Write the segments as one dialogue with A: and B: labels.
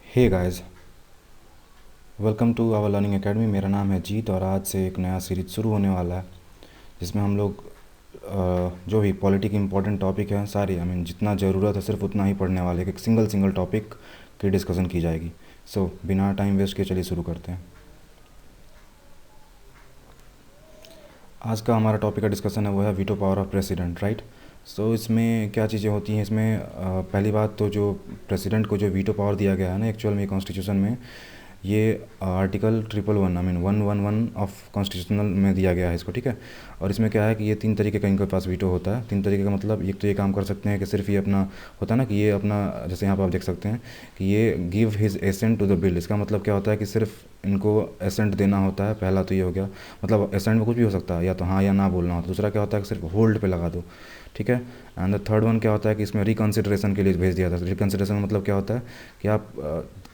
A: Hey guys, welcome to our learning academy. मेरा नाम है जीत और आज से एक नया सीरीज शुरू होने वाला है जिसमें हम लोग जो भी पॉलिटिक इंपॉर्टेंट टॉपिक हैं सारे जितना ज़रूरत है सिर्फ उतना ही पढ़ने वाले, एक सिंगल टॉपिक की डिस्कशन की जाएगी। सो बिना टाइम वेस्ट किए चलिए शुरू करते हैं। आज का हमारा टॉपिक का डिस्कशन है वो है veto power of president, right. So इसमें क्या चीज़ें होती हैं इसमें पहली बात तो जो प्रेसिडेंट को जो वीटो पावर दिया गया है ना एक्चुअल में कॉन्स्टिट्यूशन में, ये आर्टिकल 111 ऑफ कॉन्स्टिट्यूशनल में दिया गया है इसको, ठीक है। और इसमें क्या है कि ये 3 तरीके का इनके पास वीटो होता है। 3 तरीके का मतलब एक तो ये काम कर सकते हैं कि सिर्फ ये अपना होता है ना कि ये अपना, जैसे यहाँ पर आप देख सकते हैं कि ये give his assent to the bill. इसका मतलब क्या होता है कि सिर्फ इनको एसेंट देना होता है। पहला तो ये हो गया, मतलब एसेंट में कुछ भी हो सकता है, या तो हाँ या ना बोलना होता है। दूसरा क्या होता है कि सिर्फ होल्ड पे लगा दो, ठीक है। एंड द थर्ड वन क्या होता है कि इसमें रिकन्सिडरेशन के लिए भेज दिया था। रिकन्सिडरेशन मतलब क्या होता है कि आप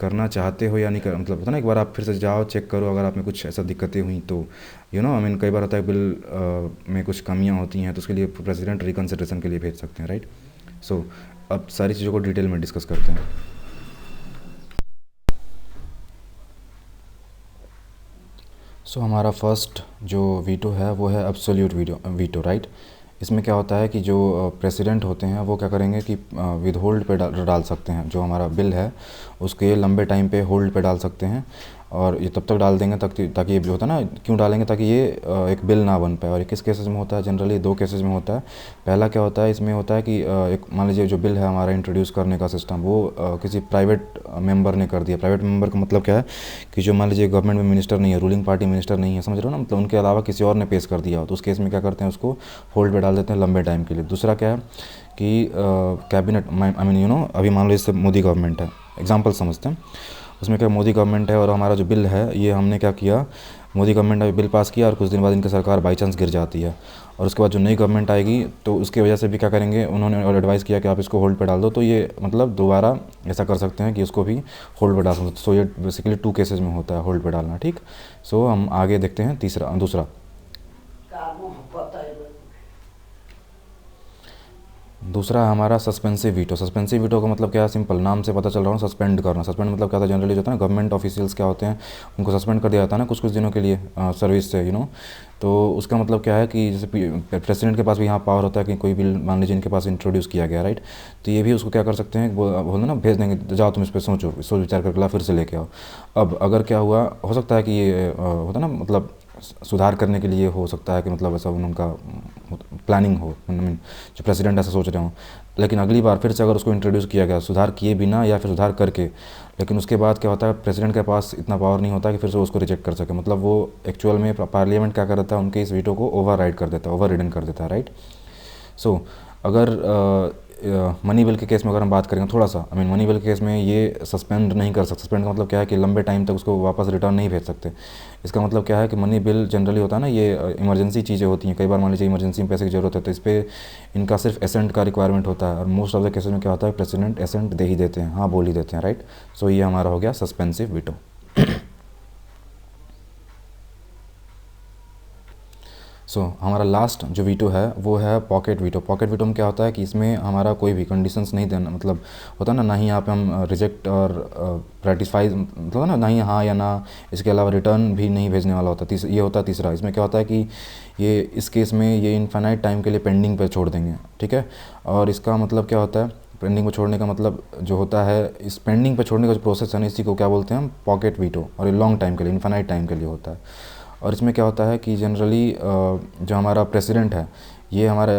A: करना चाहते हो या नहीं कर, मतलब होता है ना एक बार आप फिर से जाओ चेक करो, अगर आप में कुछ ऐसा दिक्कतें हुई तो कई बार होता है बिल में कुछ कमियां होती हैं तो उसके लिए प्रेसिडेंट रिकन्सिडरेशन के लिए भेज सकते हैं, राइट। सो अब सारी चीज़ों को डिटेल में डिस्कस करते हैं। सो हमारा फर्स्ट जो वीटो है वो है एब्सोल्यूट वीटो, राइट। इसमें क्या होता है कि जो प्रेसिडेंट होते हैं वो क्या करेंगे कि विद होल्ड पे डाल सकते हैं। जो हमारा बिल है उसके लंबे टाइम पे होल्ड पे डाल सकते हैं, और ये तब तक डाल देंगे ताकि ये जो होता है ना, क्यों डालेंगे, ताकि ये एक बिल ना बन पाए। और ये किस केसेस में होता है, जनरली 2 केसेस में होता है। पहला क्या होता है, इसमें होता है कि एक मान लीजिए जो बिल है हमारा इंट्रोड्यूस करने का सिस्टम वो किसी प्राइवेट मेंबर ने कर दिया। प्राइवेट मेंबर का मतलब क्या है कि जो मान लीजिए गवर्नमेंट में मिनिस्टर नहीं है, रूलिंग पार्टी मिनिस्टर नहीं है, समझ रहे हो ना, मतलब उनके अलावा किसी और ने पेश कर दिया हो तो उस केस में क्या करते हैं, उसको होल्ड पे डाल देते हैं लंबे टाइम के लिए। दूसरा क्या है कि कैबिनेट अभी मान लो जैसे मोदी गवर्नमेंट है, एग्जाम्पल समझते हैं। उसमें क्या मोदी गवर्नमेंट है और हमारा जो बिल है ये हमने क्या किया, मोदी गवर्नमेंट ने बिल पास किया और कुछ दिन बाद इनकी सरकार बाई चांस गिर जाती है, और उसके बाद जो नई गवर्नमेंट आएगी तो उसकी वजह से भी क्या करेंगे, उन्होंने और एडवाइस किया कि आप इसको होल्ड पे डाल दो, तो ये मतलब दोबारा ऐसा कर सकते हैं कि उसको भी होल्ड पे डाल सकते हैं। सो ये बेसिकली 2 केसेस में होता है होल्ड पे डालना, ठीक। सो हम आगे देखते हैं दूसरा। दूसरा है हमारा सस्पेंसिव वीटो। सस्पेंसिव वीटो का मतलब क्या है, सिंपल नाम से पता चल रहा हूँ, सस्पेंड करना। सस्पेंड मतलब क्या होता है, जनरली जो होता है ना गवर्नमेंट ऑफिशियल्स क्या होते हैं उनको सस्पेंड कर दिया जाता है ना कुछ दिनों के लिए सर्विस से, तो उसका मतलब क्या है कि जैसे प्रेसिडेंट के पास भी यहाँ पावर होता है कि कोई बिल मान लीजिए इनके पास इंट्रोड्यूस किया गया, राइट। तो ये भी उसको क्या कर सकते हैं, बोलते ना भेज देंगे, जाओ तुम इस पर सोच विचार करके ला, फिर से लेके आओ। अब अगर क्या हुआ, हो सकता है कि ये होता ना, मतलब सुधार करने के लिए हो सकता है कि मतलब ऐसा उनका प्लानिंग हो, जो प्रेसिडेंट ऐसा सोच रहे हों। लेकिन अगली बार फिर से अगर उसको इंट्रोड्यूस किया गया सुधार किए बिना या फिर सुधार करके, लेकिन उसके बाद क्या होता है, प्रेसिडेंट के पास इतना पावर नहीं होता कि फिर से उसको रिजेक्ट कर सके। मतलब वो एक्चुअल में पार्लियामेंट क्या करता है, उनके इस वीटो को ओवर राइड कर देता है, ओवर रिडन कर देता है, राइट। सो अगर मनी बिल के केस में अगर हम बात करेंगे थोड़ा सा, मनी बिल के केस में ये सस्पेंड नहीं कर सकते। सस्पेंड का मतलब क्या है कि लंबे टाइम तक उसको वापस रिटर्न नहीं भेज सकते। इसका मतलब क्या है कि मनी बिल जनरली होता है ना, ये इमरजेंसी चीज़ें होती हैं, कई बार मान लीजिए इमरजेंसी में पैसे की ज़रूरत है तो इस पर इनका सिर्फ एसेंट का रिक्वायरमेंट होता है, और मोस्ट ऑफ द केसेस में क्या होता है प्रेसिडेंट एसेंट दे ही देते हैं, हाँ बोल ही देते हैं, राइट। सो ये हमारा हो गया सस्पेंसिव वीटो। हमारा लास्ट जो वीटो है वो है पॉकेट वीटो। पॉकेट वीटो में क्या होता है कि इसमें हमारा कोई भी कंडीशंस नहीं देना, मतलब होता है ना ही यहाँ पे हम रिजेक्ट और रेटिफाई, मतलब ना ही हाँ या ना, इसके अलावा रिटर्न भी नहीं भेजने वाला होता। ये होता है तीसरा। इसमें क्या होता है कि ये इस केस में ये इनफाइनाइट टाइम के लिए पेंडिंग पे छोड़ देंगे, ठीक है। और इसका मतलब क्या होता है, पेंडिंग पे छोड़ने का मतलब जो होता है, इस पेंडिंग पे छोड़ने का जो प्रोसेस है ना, इसी को क्या बोलते हैं हम, पॉकेट वीटो। और ये लॉन्ग टाइम के लिए, इनफाइनाइट टाइम के लिए होता है। और इसमें क्या होता है कि जनरली जो हमारा प्रेसिडेंट है, ये हमारा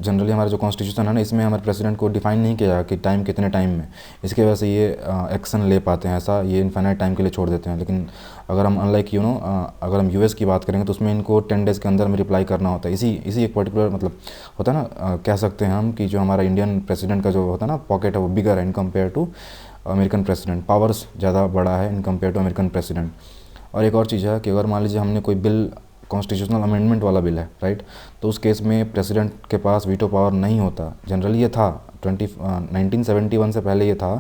A: जनरली हमारा जो कॉन्स्टिट्यूशन है ना, इसमें हमारे प्रेसिडेंट को डिफाइन नहीं किया कि टाइम कितने टाइम में, इसकी वजह से ये एक्शन ले पाते हैं, ऐसा ये इनफाइनाइट टाइम के लिए छोड़ देते हैं। लेकिन अगर हम अनलाइक अगर हम यूएस की बात करेंगे तो उसमें इनको 10 डेज़ के अंदर में रिप्लाई करना होता है। इसी एक पर्टिकुलर, मतलब होता है ना, कह सकते हैं हम कि जो हमारा इंडियन प्रेसिडेंट का जो होता है ना पॉकेट है वो बिगर है in compare to American president, powers ज़्यादा बड़ा है in compare to American president. और एक और चीज़ है कि अगर मान लीजिए हमने कोई बिल, कॉन्स्टिट्यूशनल अमेंडमेंट वाला बिल है, राइट, तो उस केस में प्रेसिडेंट के पास वीटो पावर नहीं होता। जनरली ये था 1971 से पहले ये था।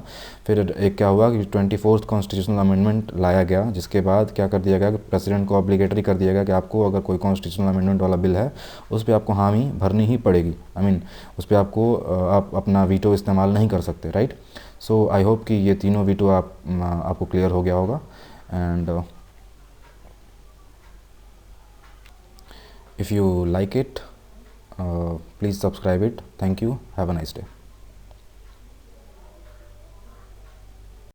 A: फिर एक क्या हुआ कि 24th कॉन्स्टिट्यूशनल अमेंडमेंट लाया गया, जिसके बाद क्या कर दिया गया कि प्रेसिडेंट को ऑब्लिगेटरी कर दिया गया कि आपको अगर कोई कॉन्स्टिट्यूशनल अमेंडमेंट वाला बिल है उस पर आपको हामी भरनी ही पड़ेगी। आई मीन उस पर आपको आप अपना वीटो इस्तेमाल नहीं कर सकते, राइट। सो आई होप कि ये तीनों वीटो आपको क्लियर हो गया होगा। And if you like it, please subscribe it. Thank you. Have a nice day.